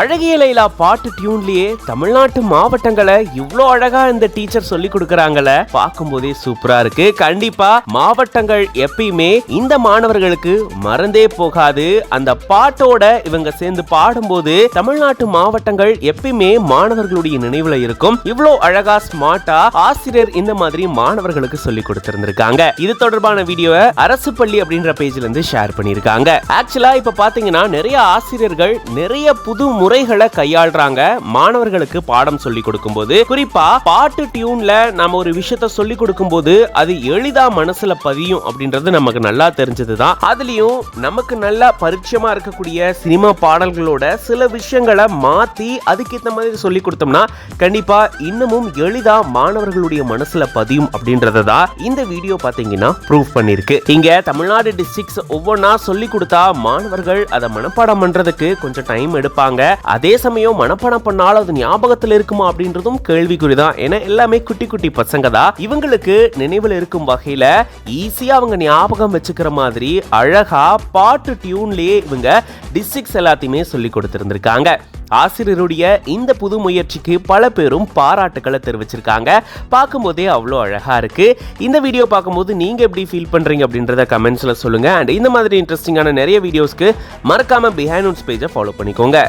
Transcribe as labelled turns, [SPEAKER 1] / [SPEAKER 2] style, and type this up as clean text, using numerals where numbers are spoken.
[SPEAKER 1] அழகிய லைலா பாட்டு டியூன்லயே தமிழ்நாட்டு மாவட்டங்களை இவ்ளோ அழகா இந்த டீச்சர் சொல்லி கொடுக்கறாங்கல, பார்க்கும்போதே சூப்பரா இருக்கு. கண்டிப்பா மாவட்டங்கள் எப்பயுமே இந்த மாணவர்களுக்கு மறந்தே போகாது. அந்த பாட்டோட இவங்க சேர்ந்து பாடும்போது தமிழ்நாட்டு மாவட்டங்கள் எப்பயுமே மாணவர்களுடைய நினைவுல இருக்கும். இவ்ளோ அழகா ஸ்மார்ட்டா ஆசிரியர் இந்த மாதிரி மாணவர்களுக்கு சொல்லி கொடுத்திருந்திருக்காங்க. இது தொடர்பான வீடியோவை அரசு பள்ளி அப்படின்ற பேஜ்ல இருந்து ஷேர் பண்ணிருக்காங்க. ஆக்சுவலா இப்ப பாத்தீங்கன்னா நிறைய ஆசிரியர்கள் நிறைய புது முறைகளை கையாளுறாங்க மாணவர்களுக்கு பாடம் சொல்லி கொடுக்கும்போது. குறிப்பா பாட்டு டியூன்ல நாம ஒரு விஷயத்தை சொல்லி கொடுக்கும்போது அது எளிதா மனசுல பதியும் அப்படின்றது நமக்கு நல்லா தெரிஞ்சதுதான். அதுலயும் நமக்கு நல்லா பரிச்சயமா இருக்கக்கூடிய சினிமா பாடல்களோட சில விஷயங்களை மாத்தி அதுக்கேற்ற மாதிரி சொல்லி கொடுத்தோம்னா கண்டிப்பா இன்னமும் எளிதா மாணவர்களுடைய மனசுல பதியும் அப்படின்றதான் இந்த வீடியோ பாத்தீங்கன்னா ப்ரூவ் பண்ணிருக்கு. இங்க தமிழ்நாடு டிஸ்ட்ரிக்ட்ஸ் ஒவ்வொன்னா சொல்லி கொடுத்தா மாணவர்கள் அதை மனப்பாடம் பண்றதுக்கு கொஞ்சம் டைம் எடுப்பாங்க. அதே சமயம் மனப்பாடம் பண்ணாலும் அது ஞாபகத்தில் இருக்குமா அப்படின்றதும் கேள்விக்குறிதான். ஏன்னா எல்லாமே குட்டி குட்டி பசங்க தான். இவங்களுக்கு நினைவில் இருக்கும் வகையில ஈஸியா அவங்க ஞாபகம் வச்சுக்கிற மாதிரி அழகா பாட்டு டியூன்லயே இவங்க டிஸ்ட்ரிக்ட்ஸ் எல்லாத்தையுமே சொல்லி கொடுத்திருந்திருக்காங்க. ஆசிரியருடைய இந்த புது முயற்சிக்கு பல பேரும் பாராட்டுக்களை தெரிவிச்சிருக்காங்க. பார்க்கும்போதே அவ்வளோ அழகா இருக்கு. இந்த வீடியோ பார்க்கும்போது நீங்க எப்படி ஃபீல் பண்றீங்க அப்படின்றத கமெண்ட்ஸ்ல சொல்லுங்க. அண்ட் இந்த மாதிரி இன்ட்ரெஸ்டிங்கான நிறைய வீடியோஸ்க்கு மறக்காம பிஹைண்ட் நோட்ஸ் பேஜை ஃபாலோ பண்ணிக்கோங்க.